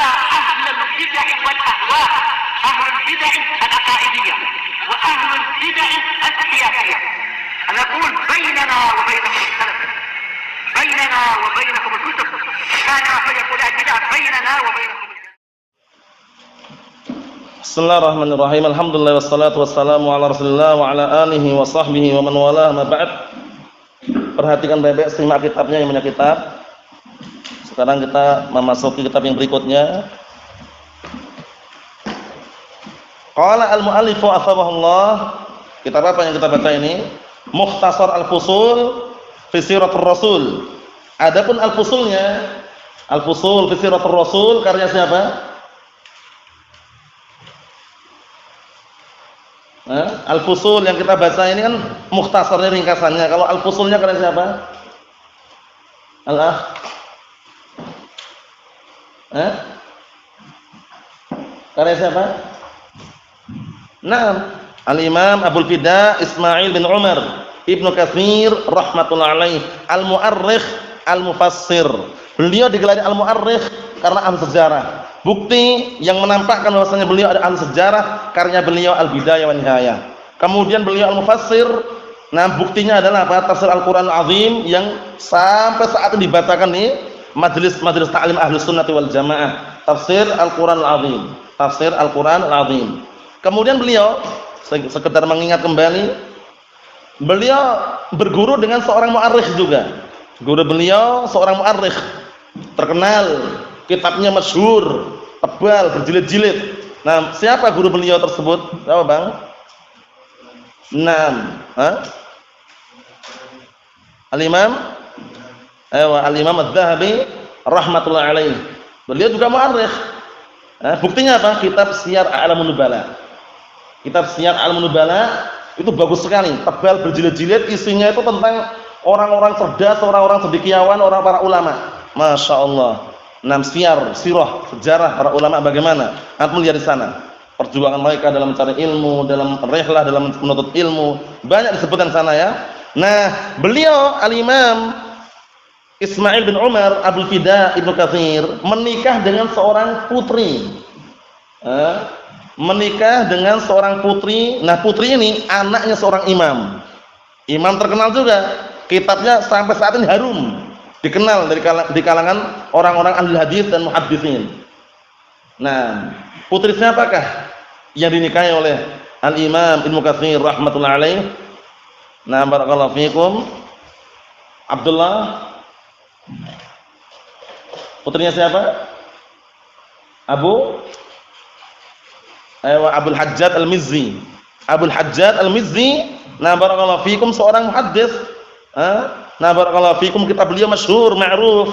على أهل البدع والأهواء، أهل البدع العقائدية وأهل البدع السياسية. أنا أقول بيننا وبينكم السلف، بيننا وبينكم الكتب، كان فيقول البدع بيننا وبينكم. Bismillahirrahmanirrahim. Alhamdulillah wassalatu wassalamu ala Rasulillah wa ala alihi wa sahbihi wa man wala ma ba'd. Perhatikan baik-baik, simak kitabnya yang punya kitab. Sekarang kita memasuki kitab yang berikutnya. Qala al-mu'allifu athabahullah. Kitab apa yang kita baca ini? Mukhtasar al-fusul fi siratul rasul. Adapun al-fusulnya, al-fusul fi siratul rasul karya siapa? Al-fusul yang kita baca ini kan mukhtasarnya, ringkasannya. Kalau al-fusulnya karya siapa? Allah. Karya siapa? Naam, Al-Imam Abul Fida Ismail bin Umar Ibnu Katsir rahmatullah alaih, al-mu'arrikh al-mufassir. Beliau digelari al-mu'arrikh karena ahli sejarah. Bukti yang menampakkan bahwasanya beliau ada ahli sejarah karya beliau Al-Bidayah wa Nihayah. Kemudian beliau al-mufassir. Nah, buktinya adalah apa? Tafsir Al-Qur'an Al-Azim yang sampai saat ini dibacakan di majelis-majelis ta'lim Ahlus Sunnah wal Jamaah. Tafsir Al-Qur'an Al-Azim. Tafsir Al-Qur'an Al-Azim. Kemudian beliau sekedar mengingat kembali, beliau berguru dengan seorang mu'arrikh juga. Guru beliau seorang mu'arrikh terkenal, kitabnya masyhur, tebal, berjilid-jilid. Nah, siapa guru beliau tersebut? Tahu, Bang? Naam, Al-Imam Al-Imam Adz-Dzahabi rahmatullah alaih. Beliau juga mu'arrikh. Buktinya apa? Kitab Siyar A'lamun Nubala. Kitab Siyar A'lamun Nubala itu bagus sekali, tebal, berjilid-jilid, isinya itu tentang orang-orang cerdas, orang-orang cendekiawan, orang para ulama. Masya Allah. Nam siyar, sirah, sejarah para ulama bagaimana? Antum lihat di sana. Perjuangan mereka dalam mencari ilmu, dalam rihlah, dalam menuntut ilmu. Banyak disebutkan sana ya. Nah, beliau Al-Imam Ismail bin Umar Abul Fida Ibnu Katsir menikah dengan seorang putri. Menikah dengan seorang putri. Nah, putri ini anaknya seorang imam. Imam terkenal juga. Kitabnya sampai saat ini harum, dikenal di kalangan orang-orang ahli hadis dan muhaddisin. Nah, putri siapakah yang dinikahi oleh Al-Imam Ibnu Katsir rahmatullah alaih? Nah, barakallahu fikum. Abdullah. Putrinya siapa? Abul Hajjaj Al-Mizzi. Abul Hajjaj Al-Mizzi. Nah, barakallahu fikum, seorang muhaddits. Nah, barakallahu fikum, kitab beliau masyhur, ma'ruf,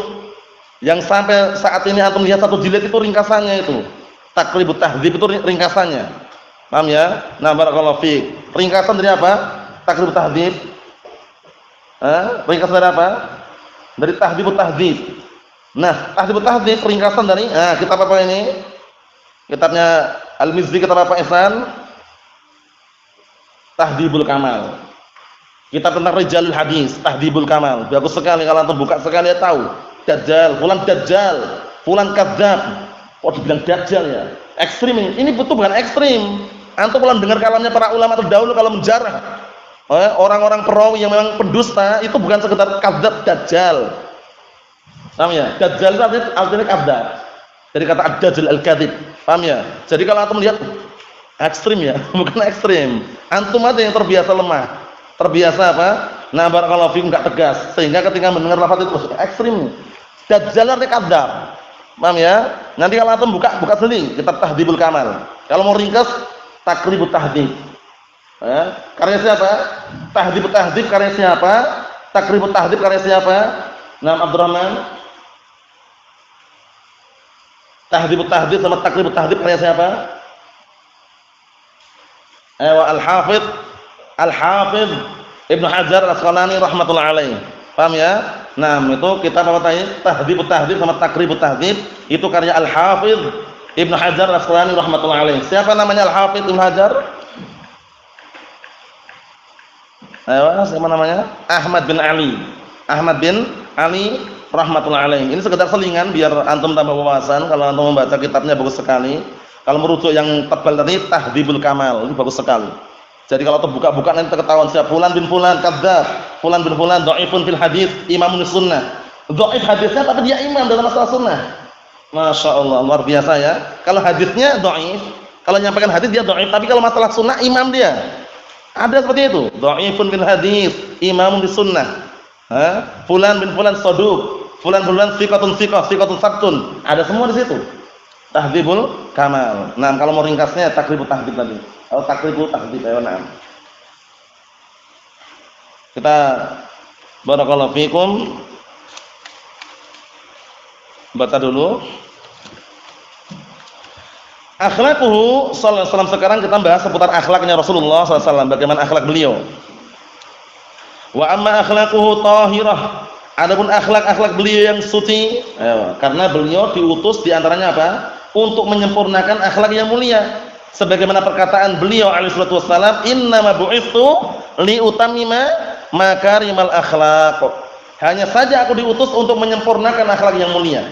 yang sampai saat ini antum lihat satu jilid itu ringkasannya itu. Taqribut Tahdzib itu ringkasannya. Paham ya? Nah, barakallahu fik. Ringkasan dari apa? Taqribut Tahdzib. Ringkasan dari apa? Dari Tahdzibut Tahdzib. Nah, Tahdzibut Tahdzib ringkasan dari kitab apa ini? Kitabnya Al-Mizzi, kitab apa, Ihsan? Tahdzibul Kamal. Kitab tentang rijalul hadis, Tahdzibul Kamal. Bagus sekali, kalau antum buka sekali ya tahu. Dajjal, fulan kadzdzab. Kok dibilang dajjal ya? Ekstrim ini. Ini betul bukan ekstrim. Antum kalau dengar kalamnya para ulama terdahulu kalau menjarah orang-orang perawi yang memang pendusta, itu bukan sekedar kadzdzab, dajjal. Paham ya? Dajjal itu artinya kadzdzab. Dari kata ad-dajjal al-kadzib. Paham ya? Jadi kalau antum lihat ekstrim ya, bukan ekstrim. Antum aja yang terbiasa lemah. Terbiasa apa? Nah, barakallahu fikum, enggak tegas, sehingga ketika mendengar lafaz itu ekstrim. Dajjal artinya kadzdzab. Paham ya? Nanti kalau antum buka sendiri kitab Tahdzibul Kamal. Kalau mau ringkas, Taqribut Tahdzib. Karya siapa? Tahdzibut Tahdzib karya siapa? Taqribut Tahdzib karya siapa? Naam, Abdurrahman. Tahdzibut Tahdzib sama Taqribut Tahdzib karya siapa? Al-Hafidz Ibnu Hajar Al-Asqalani rahmatullah alaih. Paham ya? Nah, itu kitab apa tadi? Tahdzibut Tahdzib sama Taqribut Tahdzib, itu karya Al-Hafidz Ibnu Hajar Al-Asqalani rahmatullah alaih. Siapa namanya Al-Hafidz Ibnu Hajar? Siapa namanya? Ahmad bin Ali rahmatullahi alaihi. Ini sekedar selingan biar antum tambah wawasan. Kalau antum membaca kitabnya bagus sekali. Kalau merujuk yang tebal tadi Tahdzibul Kamal, ini bagus sekali. Jadi kalau terbuka-buka nanti ketahuan siapa fulan bin fulan kadzdzab, fulan bin fulan dhaifun fil hadis, imamun sunnah. Dhaif hadisnya tapi dia imam dalam masalah sunnah. Masya Allah, luar biasa ya. Kalau hadisnya dhaif, kalau nyampaikan hadis dia dhaif, tapi kalau masalah sunnah imam dia. Ada seperti itu. Dhaifun fil hadis, imamun bis sunnah. Fulan bin fulan saduq, fulan bin fulan thiqatun sabtun. Ada semua di situ. Tahdzibul Kamal. Nah, kalau mau ringkasnya Taqribut Tahdzib tadi. Atau Taqribut Tahdzib ya, nah. Kita barakallahu fikum baca dulu. Akhlaquhu sallallahu alaihi wasallam. Sekarang kita bahas seputar akhlaknya Rasulullah sallallahu alaihi wasallam, bagaimana akhlak beliau. Wa amma akhlaquhu tahirah. Adapun akhlak-akhlak beliau yang suci, karena beliau diutus di antaranya apa? Untuk menyempurnakan akhlak yang mulia. Sebagaimana perkataan beliau alaihi salatu wasallam, "Innama bu'itsu liutammima makarimal akhlaq." Hanya saja aku diutus untuk menyempurnakan akhlak yang mulia.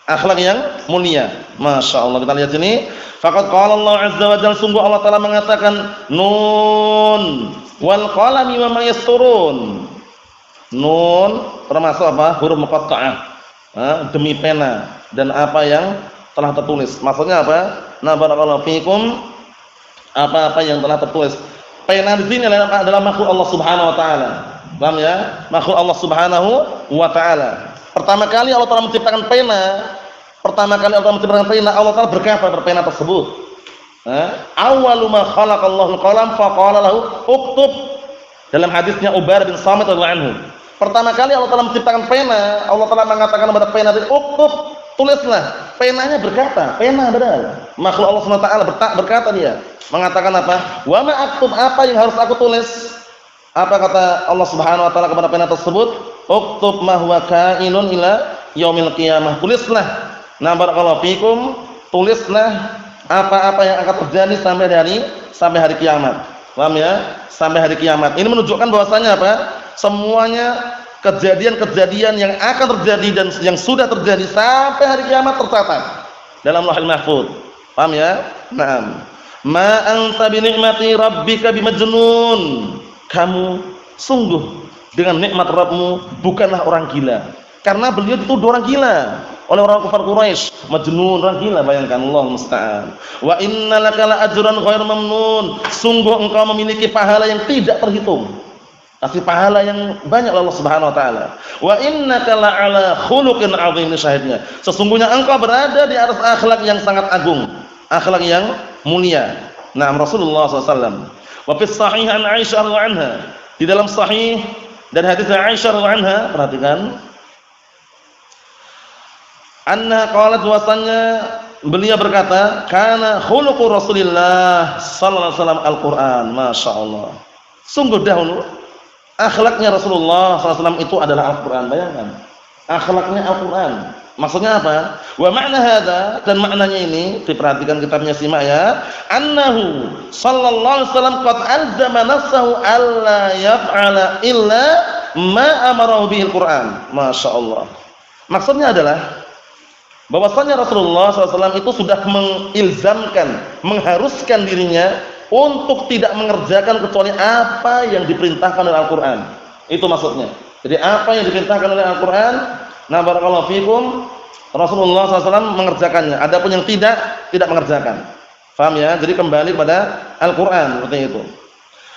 Akhlak yang mulia. Masya Allah, kita lihat sini. Faqad qala Allah azza wa jalla, sungguh Allah Ta'ala mengatakan, "Nun wal qalami wa ma yasturun." Nun termasuk apa? Huruf muqatta'ah. Demi pena dan apa yang telah tertulis. Maksudnya apa? Nah, barakallahu fikum, apa-apa yang telah tertulis. Pena di sini adalah makhluk Allah Subhanahu wa taala. Paham ya? Makhluk Allah Subhanahu wa taala. Pertama kali Allah Ta'ala menciptakan pena, Allah Ta'ala berkata pada pena tersebut. Awwalu ma khalaqallahu al-qalam faqala lahu uktub. Dalam hadisnya Ubadah bin Samit radhiyallahu anhu. Pertama kali Allah Ta'ala menciptakan pena, Allah Ta'ala mengatakan kepada pena itu uktub, tulislah. Penanya berkata, pena benar. Makhluk Allah Subhanahu wa taala berkata dia, mengatakan apa? Wa ma aktub, apa yang harus aku tulis? Apa kata Allah Subhanahu wa taala kepada pena tersebut? Uktub ma huwa kainun ila yaumil qiyamah. Tulislah. Nah, barakallahu fikum, tulislah apa-apa yang akan terjadi sampai hari kiamat. Paham ya? Sampai hari kiamat. Ini menunjukkan bahwasanya apa? Semuanya kejadian-kejadian yang akan terjadi dan yang sudah terjadi sampai hari kiamat tercatat dalam Lauhul Mahfuz. Paham ya? Naam. Ma anta bi ni'mati rabbika bimajnun. Kamu sungguh dengan nikmat Rabbmu bukanlah orang gila. Karena beliau dituduh orang gila oleh orang kafir Quraisy, majnun, orang gila, bayangkan, Allah musta'an. Wa innalaka la ajran ghairu mamnun. Sungguh engkau memiliki pahala yang tidak terhitung. Kasih pahala yang banyak Allah Subhanahu wa taala. Wa innaka la'ala khuluqin 'adzim, syahidnya. Sesungguhnya engkau berada di atas akhlak yang sangat agung, akhlak yang mulia. Nah, Rasulullah SAW. Wa fi sahih an Aisyah radhiyallahu anha. Di dalam sahih dan hadis Aisyah radhiyallahu anha, perhatikan. Anna qalat, wasannya beliau berkata, kana khuluqu Rasulillah sallallahu alaihi wasallam Al-Qur'an. Masyaallah. Sungguh dahulu akhlaknya Rasulullah SAW itu adalah Al-Quran. Bayangkan, akhlaknya Al-Quran. Maksudnya apa? Wa ma'na hadza, dan maknanya ini diperhatikan kitabnya, simak ya. Annahu sallallahu alaihi wasallam qad alzama nafsahu alla yaf'ala illa ma amarahu bihil Quran. Masyaallah. Maksudnya adalah bahwasanya Rasulullah SAW itu sudah mengilzamkan, mengharuskan dirinya untuk tidak mengerjakan kecuali apa yang diperintahkan oleh Al-Quran. Itu maksudnya. Jadi apa yang diperintahkan oleh Al-Quran, nah barakallahu fikum, Rasulullah SAW mengerjakannya. Adapun yang tidak mengerjakan. Faham ya? Jadi kembali kepada Al-Quran seperti itu.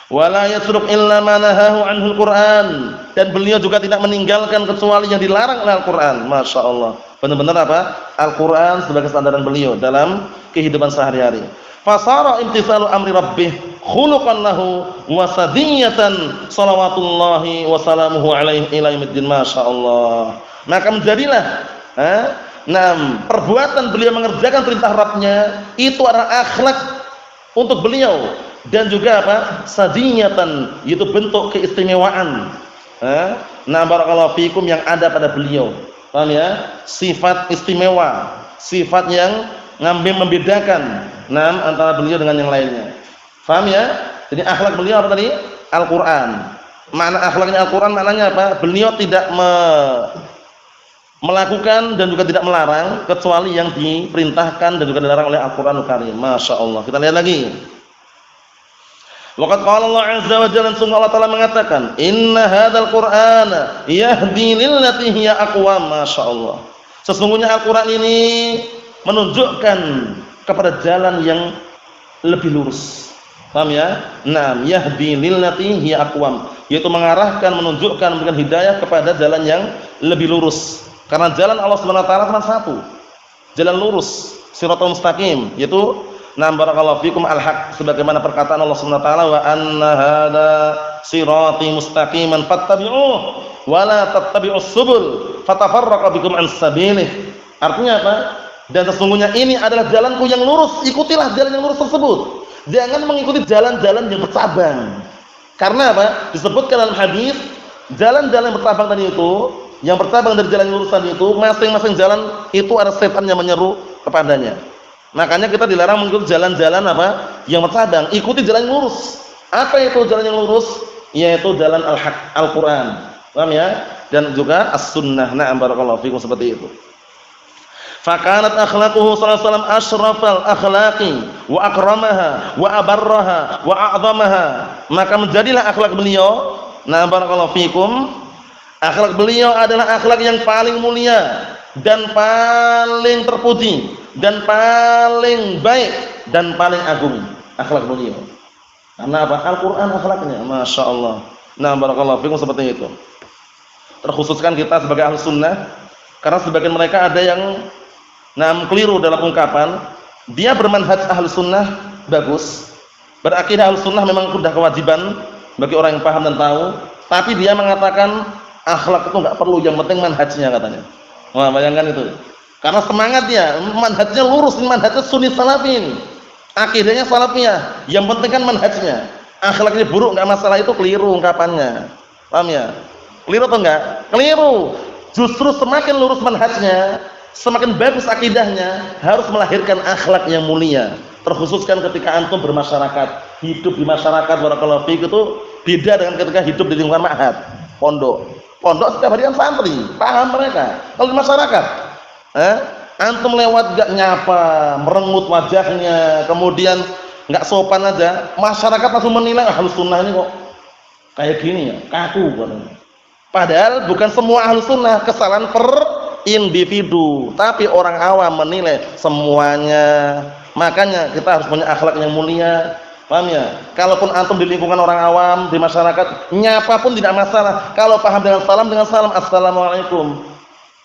Wala yasruk illa ma nahahu anhul Quran, dan beliau juga tidak meninggalkan kecuali yang dilarang oleh Al-Quran. Masya Allah, benar-benar apa? Al-Quran sebagai sandaran beliau dalam kehidupan sehari-hari. Fasara imtithalu amri rabbih khuluqan lahu wa sadiyatan salawatullahi wa salamuhu alaihi ila yaumiddin. Masya Allah. Maka menjadilah perbuatan beliau mengerjakan perintah Rabbnya itu adalah akhlak untuk beliau, dan juga apa? Sadiyatan, yaitu bentuk keistimewaan. Barakallahu fikum yang ada pada beliau. Paham ya? Sifat istimewa, sifat yang membedakan antara beliau dengan yang lainnya. Paham ya? Jadi akhlak beliau apa tadi? Al-Qur'an. Makna akhlaknya Al-Qur'an maknanya apa? Beliau tidak melakukan dan juga tidak melarang kecuali yang diperintahkan dan juga dilarang oleh Al-Qur'anul Karim. Masya Allah. Kita lihat lagi. Waqad qala Allah azza wa jalla, sungguh Allah Ta'ala mengatakan, inna hadzal qur'ana yahdi lillati hiya aqwam. Masya Allah. Sesungguhnya Al-Qur'an ini menunjukkan kepada jalan yang lebih lurus. Paham ya? Naam, yahdi lillati hiya aqwam, yaitu mengarahkan, menunjukkan, memberikan hidayah kepada jalan yang lebih lurus. Karena jalan Allah Subhanahu wa taala cuma satu. Jalan lurus, shiratal mustaqim, yaitu nam barakallahu fikum al-haq, sebagaimana perkataan Allah Subhanahu wa taala, wa anna hadza sirati mustaqiman fattabi'uh wa la tattabi'us subul fatafarraqa bikum an sabilih. Artinya apa? Dan sesungguhnya ini adalah jalanku yang lurus, ikutilah jalan yang lurus tersebut. Jangan mengikuti jalan-jalan yang bercabang. Karena apa? Disebutkan dalam hadis, jalan-jalan yang bercabang tadi itu, yang bercabang dari jalan yang lurus tadi itu, masing-masing jalan itu ada setan yang menyeru kepadanya. Makanya kita dilarang mengikuti jalan-jalan apa? Yang bercabang, ikuti jalan yang lurus. Apa itu jalan yang lurus? Yaitu jalan al-haq, Al-Qur'an. Paham ya? Dan juga as-sunnah. Na'am barakallahu fikum, seperti itu. Fakanat akhlaquhu sallallahu alaihi wasallam asyrafal akhlaqi wa akramaha wa abarraha wa a'zamaha. Maka menjadilah akhlak beliau, na'am barakallahu fikum, akhlak beliau adalah akhlak yang paling mulia dan paling terpuji dan paling baik dan paling agung akhlak beliau. Karena apa? Al-Qur'an akhlaknya, Masya Allah. Na'am barakallahu fikum, seperti itu. Terkhususkan kita sebagai ahli sunnah, karena sebagian mereka ada yang keliru dalam ungkapan, dia bermanhaj ahli sunnah bagus, berakidah ahli sunnah memang sudah kewajiban bagi orang yang paham dan tahu, tapi dia mengatakan akhlak itu enggak perlu, yang penting manhajnya katanya. Wah, bayangkan itu. Karena semangatnya, manhajnya lurus, manhajnya sunni salafin, akidahnya salafiyah, yang penting kan manhajnya. Akhlaknya buruk enggak masalah, itu keliru ungkapannya. Paham ya? Keliru atau enggak? Keliru. Justru semakin lurus manhajnya, semakin bagus akidahnya, harus melahirkan akhlak yang mulia. Terkhususkan ketika antum bermasyarakat, hidup di masyarakat, barakallahu fiik, itu beda dengan ketika hidup di lingkungan ma'had, pondok. Pondok setiap hari kan santri, paham mereka. Kalau di masyarakat, antum lewat gak nyapa, merengut wajahnya, kemudian gak sopan aja, masyarakat langsung menilai ahlus sunnah ini kok kayak gini ya, kaku katanya. Padahal bukan semua ahlus sunnah, kesalahan per individu, tapi orang awam menilai semuanya. Makanya kita harus punya akhlak yang mulia. Paham ya? Kalaupun antum di lingkungan orang awam, di masyarakat, nyapa pun tidak masalah. Kalau paham dengan salam, assalamualaikum.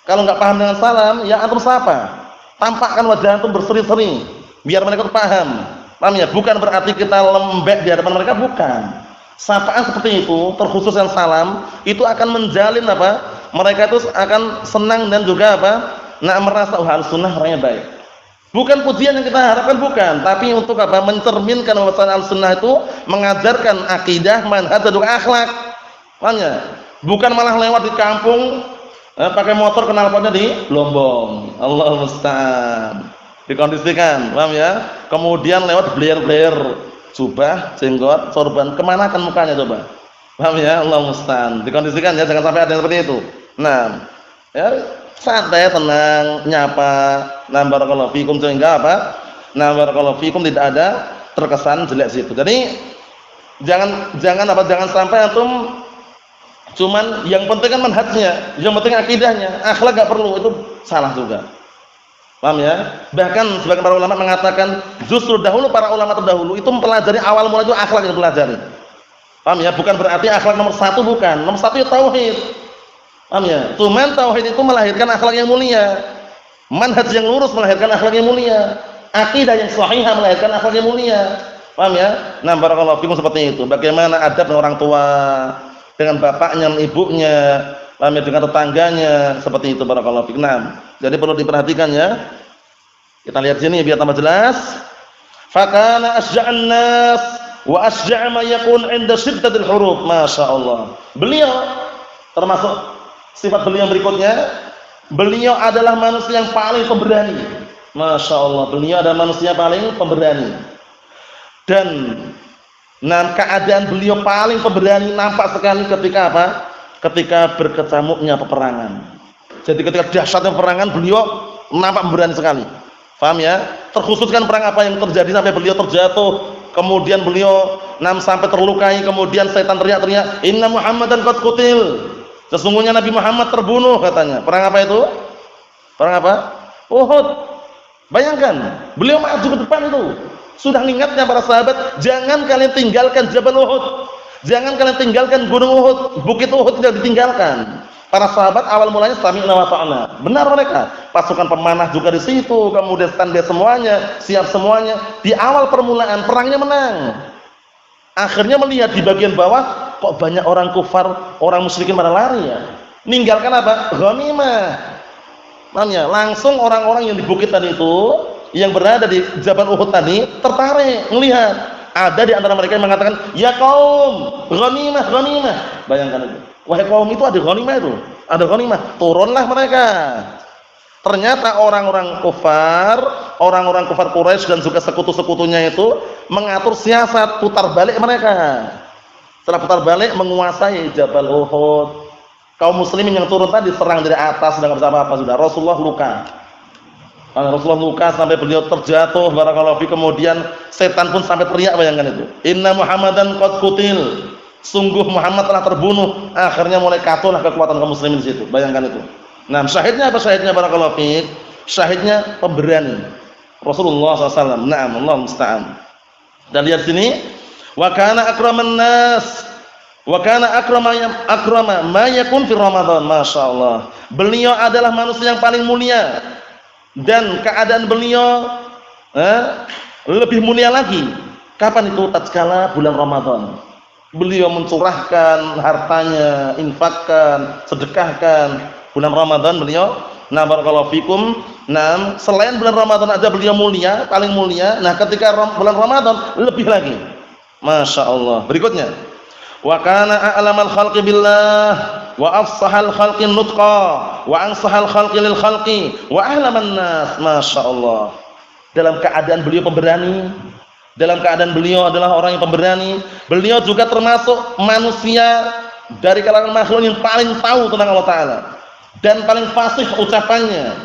Kalau nggak paham dengan salam, ya antum sapa. Tampakkan wajah antum berseri-seri, biar mereka paham. Paham ya? Bukan berarti kita lembek di hadapan mereka, bukan. Sapaan seperti itu, terkhusus yang salam, itu akan menjalin apa? Mereka itu akan senang dan juga apa? Merasa ahli sunnah orangnya baik. Bukan pujian yang kita harapkan, bukan, tapi untuk apa? Mencerminkan bahwa ahli sunnah itu mengajarkan akidah, manhaj dan juga akhlak. Paham ya? Bukan malah lewat di kampung pakai motor knalpotnya di Lombong. Allahu musta'an. Dikondisikan, paham ya? Kemudian lewat bler-bler, jubah, jenggot, sorban, kemana kan mukanya coba? Paham ya? Allahu musta'an. Dikondisikan ya, jangan sampai ada yang seperti itu. Nah, ya santai, tenang, nyapa, barakallahu fikum, sehingga apa? Barakallahu fikum, tidak ada terkesan jelek situ. Jadi jangan sampai antum cuman yang penting kan manhajnya, yang penting akidahnya, akhlak enggak perlu, itu salah juga. Paham ya? Bahkan sebagian para ulama mengatakan justru dahulu para ulama terdahulu itu mempelajari awal mula itu akhlak yang dipelajari. Paham ya? Bukan berarti akhlak nomor satu, bukan. Nomor satu itu tauhid. Paham ya? Cuman tauhid itu melahirkan akhlak yang mulia. Manhaj yang lurus melahirkan akhlak yang mulia. Akidah yang sahihah melahirkan akhlak yang mulia. Paham ya? Nah, barakallahu fikum, seperti itu. Bagaimana adab dengan orang tua, dengan bapaknya, ibunya, paham ya, dengan tetangganya, seperti itu, barakallahu fikum. Nah, jadi perlu diperhatikan ya. Kita lihat sini biar tambah jelas. Fakana asja'an nas wa asja'a ma yakun 'inda shiddatil huruf. Masyaallah. Beliau termasuk sifat beliau berikutnya, beliau adalah manusia yang paling pemberani. Masya Allah, beliau adalah manusia paling pemberani. Dan keadaan beliau paling pemberani nampak sekali ketika apa? Ketika berkecamuknya peperangan. Jadi ketika dahsyatnya perangan beliau nampak berani sekali. Paham ya? Terkhususkan perang apa yang terjadi sampai beliau terjatuh, kemudian beliau sampai terlukai, kemudian setan teriak-teriak, "Inna Muhammadan qad qutil." Sesungguhnya Nabi Muhammad terbunuh katanya. Perang apa itu? Perang apa? Uhud. Bayangkan, beliau maju ke depan itu. Sudah ingatnya para sahabat, jangan kalian tinggalkan Jabal Uhud. Jangan kalian tinggalkan Gunung Uhud. Bukit Uhud tidak ditinggalkan. Para sahabat awal mulanya sami'na wa ta'na. Benar mereka. Pasukan pemanah juga di situ, kemudian standby semuanya, siap semuanya. Di awal permulaan perangnya menang. Akhirnya melihat di bagian bawah kok banyak orang kufar, orang musyrikin pada lari ya. Ninggalkan apa? Ghanimah. Namanya langsung orang-orang yang di bukit tadi itu, yang berada di Jabal Uhud tadi tertarik melihat. Ada di antara mereka yang mengatakan, "Ya kaum, ghanimah, ghanimah." Bayangkan itu. Wahai kaum, itu ada ghanimah itu. Ada ghanimah. Turunlah mereka. Ternyata orang-orang kufar Quraisy dan juga sekutu-sekutunya itu mengatur siasat putar balik mereka. Setelah putar balik menguasai Jabal Uhud. Kaum muslimin yang turun tadi serang dari atas dengan apa-apa sudah. Rasulullah luka. Rasulullah luka sampai beliau terjatuh barakallahu fi, kemudian setan pun sampai teriak, bayangkan itu. Inna Muhammadan qad qutil. Sungguh Muhammad telah terbunuh. Akhirnya mulai kacaulah kekuatan kaum muslimin di situ. Bayangkan itu. Nah, syahidnya apa syahidnya barakallahu fi? Syahidnya pemberani. Rasulullah SAW. Naam, Allah musta'an. Dan lihat sini, wa kana akraman nas. Wa kana akrama ma yakun fi Ramadan. Masyaallah. Beliau adalah manusia yang paling mulia. Dan keadaan beliau lebih mulia lagi. Kapan itu? Tatkala bulan Ramadan. Beliau mencurahkan hartanya, infakkan, sedekahkan. Bulan Ramadan beliau, nah barakallahu fikum, nah selain bulan Ramadan aja beliau mulia, paling mulia. Nah ketika bulan Ramadan lebih lagi. Masya Allah. Berikutnya, wa kana a'lamal khalqi billah wa afsahal khalqi nutqa wa ansahal khalqi lil khalqi wa ahlaman nas. Masya Allah. Dalam keadaan beliau pemberani, dalam keadaan beliau adalah orang yang pemberani, beliau juga termasuk manusia dari kalangan makhluk yang paling tahu tentang Allah Ta'ala dan paling fasih ucapannya,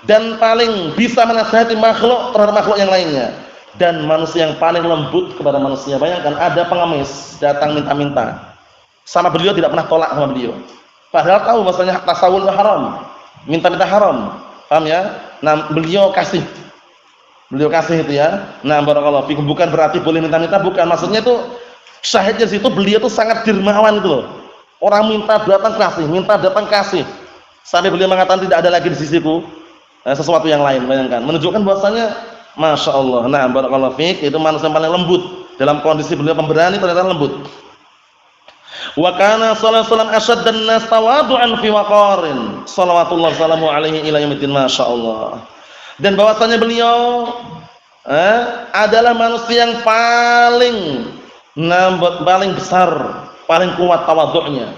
dan paling bisa menasihati makhluk terhadap makhluk yang lainnya, dan manusia yang paling lembut kepada manusia. Bayangkan ada pengemis datang minta-minta sama beliau, tidak pernah tolak sama beliau, padahal tahu bahwasanya tasawuf haram, minta-minta haram. Paham ya? Nah beliau kasih itu ya. Nah barakallahu fikum, bukan berarti boleh minta-minta, bukan. Maksudnya itu syahidnya situ beliau itu sangat dermawan itu loh. Orang minta datang kasih, minta datang kasih. Sampai beliau mengatakan tidak ada lagi di sisiku sesuatu yang lain. Bayangkan, menunjukkan bahwasanya masya Allah. Nah barakallahu fik, itu manusia yang paling lembut. Dalam kondisi beliau pemberani ternyata lembut. Wa kana sallallahu alaihi wasallam asyaddan nas tawadu'an fi waqarin. Shalawatullah salamu alaihi ila yaumil masyaallah. Dan bahwasanya beliau adalah manusia yang paling besar, paling kuat tawadhu'nya.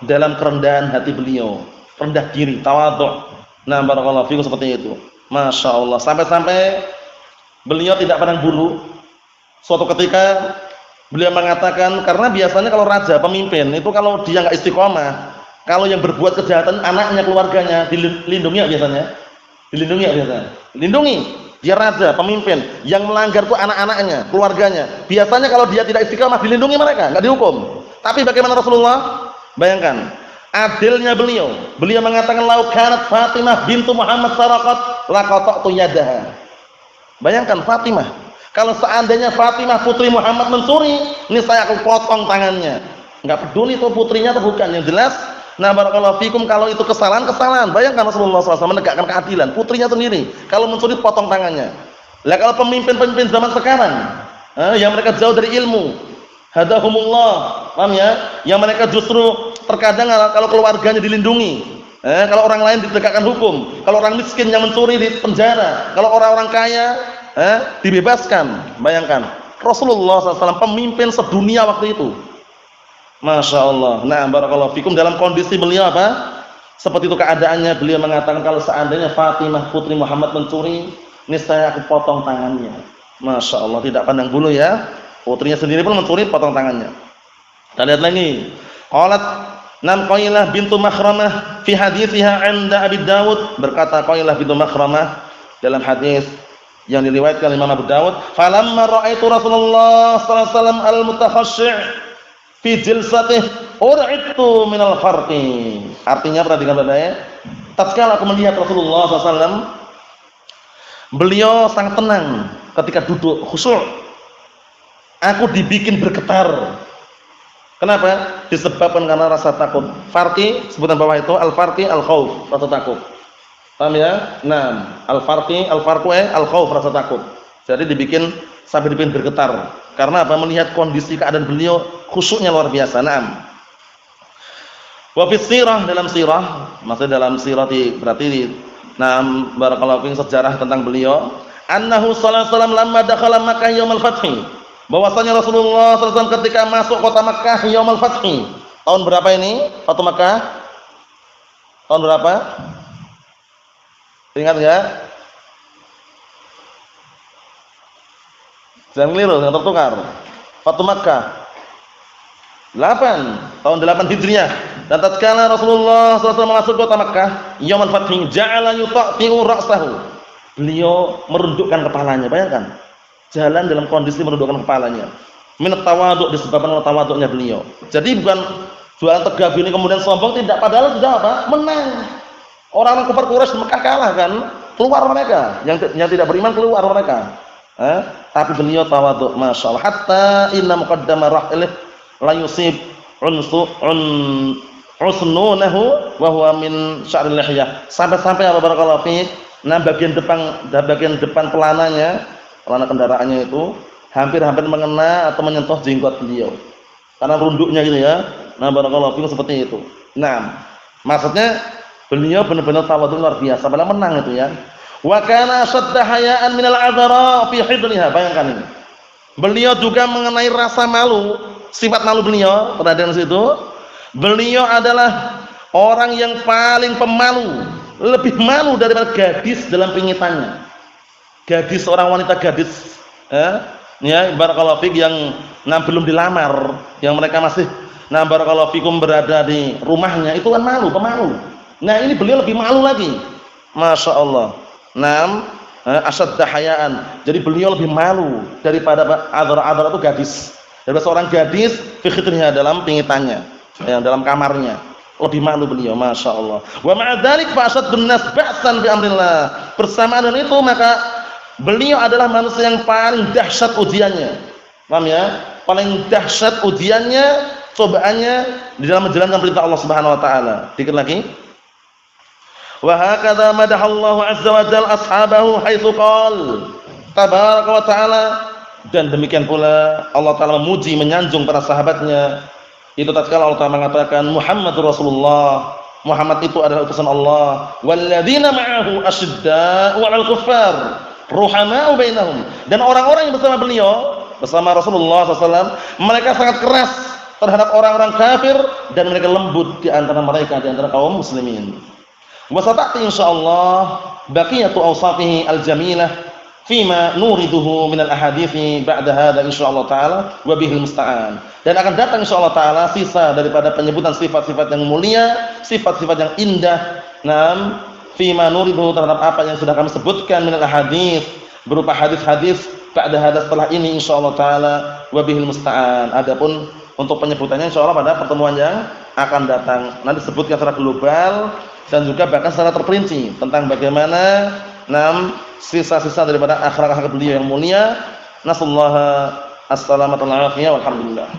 Dalam kerendahan hati beliau, rendah diri, tawadhu'. Nah, barakallahu fikum, seperti itu. Masya Allah. Sampai-sampai beliau tidak pandang bulu. Suatu ketika beliau mengatakan, karena biasanya kalau raja, pemimpin itu kalau dia nggak istiqomah, kalau yang berbuat kejahatan anaknya, keluarganya dilindungi biasanya. Lindungi. Dia raja, pemimpin, yang melanggar itu anak-anaknya, keluarganya. Biasanya kalau dia tidak istiqamah dilindungi mereka, enggak dihukum. Tapi bagaimana Rasulullah? Bayangkan, adilnya beliau. Beliau mengatakan, "Lau kanat Fatimah bintu Muhammad saraqat laqata'tu yadaha." Bayangkan Fatimah, kalau seandainya Fatimah putri Muhammad mencuri, ini saya akan potong tangannya. Enggak peduli itu putrinya atau bukan, yang jelas. Nah barakallahu fikum, kalau itu kesalahan. Bayangkan Rasulullah SAW menegakkan keadilan, putrinya sendiri kalau mencuri potong tangannya. Lah kalau pemimpin-pemimpin zaman sekarang yang mereka jauh dari ilmu, hadahumullah, paham ya? Yang mereka justru terkadang kalau keluarganya dilindungi, kalau orang lain ditegakkan hukum, kalau orang miskin yang mencuri di penjara, kalau orang-orang kaya dibebaskan. Bayangkan Rasulullah SAW pemimpin sedunia waktu itu. Masya Allah. Nah barakallahu fikum, dalam kondisi beliau apa? Seperti itu keadaannya. Beliau mengatakan, kalau seandainya Fatimah putri Muhammad mencuri, niscaya aku potong tangannya. Masya Allah, tidak pandang bulu ya. Putrinya sendiri pun mencuri, potong tangannya. Kita lihat lagi. Qalat Nam Qailah bintu Makhramah fi hadithiha 'inda Abi Dawud, berkata Qailah bintu Makhramah dalam hadis yang diriwayatkan Imam Abu Dawud, falamma ra'aitu Rasulullah sallallahu alaihi wasallam al-mutakhashshi' fi jilsatihi ur'idtu minal farqi. Artinya perhatikan baik-baik, tatkala aku melihat Rasulullah sallallahu alaihi wasallam, beliau sangat tenang ketika duduk khusyuk, aku dibikin bergetar. Kenapa? Disebabkan karena rasa takut. Farqi, sebutan bawah itu al-farqi al-khauf, rasa takut. Paham ya? Nah, al-farqi al-farqu al-khauf, rasa takut. Jadi dibikin sampai dibikin bergetar. Karena apa? Melihat kondisi keadaan beliau khusyuknya luar biasa. Naam. Wa fi sirah, dalam sirah, maksudnya dalam sirah berarti naam barakallahu fi sejarah tentang beliau, annahu sallallahu alaihi wasallam lamma dakhala Makkah yaumul fathi. Bahwasanya Rasulullah SAW ketika masuk kota Makkah yaumul fathi. Tahun berapa ini? Waktu Makkah? Tahun berapa? Ingat enggak? Jangan keliru, jangan tertukar. Waktu Makkah 8, tahun 8 Hijriah. Dan tatkala Rasulullah SAW masuk kota Makkah yaumul fathi, ja'ala yuta'ti'u ra'sahu. Beliau merundukkan kepalanya, bayangkan. Jalan dalam kondisi menundukkan kepalanya. Minat tawaduk, disebabkan oleh tawaduknya beliau. Jadi bukan jualan tegap ini kemudian sombong, tidak. Padahal sudah apa? Menang. Orang-orang kafir Quraisy Mekah kalah kan? Keluar mereka. Yang tidak beriman keluar mereka. Tapi beliau tawaduk, masya Allah. Hatta inna muqaddama rahilih la yusib usnunahu wa huwa min sya'ril lihyah. Sampai-sampai apa barakallahu fiik? Nah, bagian depan pelananya, pelana kendaraannya itu hampir-hampir mengena atau menyentuh jenggot beliau. Karena runduknya gitu ya. Nah, barakallahu fiikum seperti itu. Nah, maksudnya beliau benar-benar tawadhu luar biasa, padahal menang itu ya. Wa kana shadda hayaan minal adhara fi hidliha. Bayangkan ini. Beliau juga mengenai rasa malu, sifat malu beliau, perhatian situ. Beliau adalah orang yang paling pemalu, lebih malu daripada gadis dalam pingitannya. Gadis, seorang wanita gadis, ya, barakallahu fik yang belum dilamar, yang mereka masih barakallahu fikum berada di rumahnya, itu kan malu, pemalu. Nah, ini beliau lebih malu lagi, masya Allah. Asyadda hayaan. Jadi beliau lebih malu daripada adhar itu gadis, daripada seorang gadis fi khidriha, dalam pingitannya, yang dalam kamarnya. Lebih malu beliau, masya Allah. Wa ma'a dzalik fa ashaddun nas ba'san bi amrillah. Bersamaan dengan itu maka beliau adalah manusia yang paling dahsyat ujiannya. Paham ya? Paling dahsyat ujiannya, cobaannya di dalam menjalankan perintah Allah Subhanahu wa taala. Dikit lagi. Wa hakadha madahallahu azza wa jalla ashabahu haitsu qala tabaraka wa taala, dan demikian pula Allah taala memuji, menyanjung para sahabatnya. Itu tatkala Allah taala mengatakan Muhammadur Rasulullah, Muhammad itu adalah utusan Allah. Walladzina ma'ahu asyidda'u 'alal kuffar ruhama'u bainahum, dan orang-orang yang bersama beliau, bersama Rasulullah SAW, mereka sangat keras terhadap orang-orang kafir dan mereka lembut di antara mereka, di antara kaum muslimin. Wa sata'ti insyaallah baqiyatu awsafihi al-jamilah fima nuriduhu min al-ahadithi ba'da hadza insyaallah taala wa bihil musta'an. Dan akan datang insyaallah taala sisa daripada penyebutan sifat-sifat yang mulia, sifat-sifat yang indah. Fima nuridu, terhadap apa yang sudah kami sebutkan minal hadis, berupa hadis-hadis ba'da hadza, setelah ini insyaallah taala wa bihil musta'an. Adapun untuk penyebutannya insyaallah pada pertemuan yang akan datang. Nanti sebutkan secara global dan juga bahkan secara terperinci tentang bagaimana sisa-sisa daripada akhlak-akhlak beliau yang mulia. Nasallahu as-salamata wal afiyah walhamdulillah.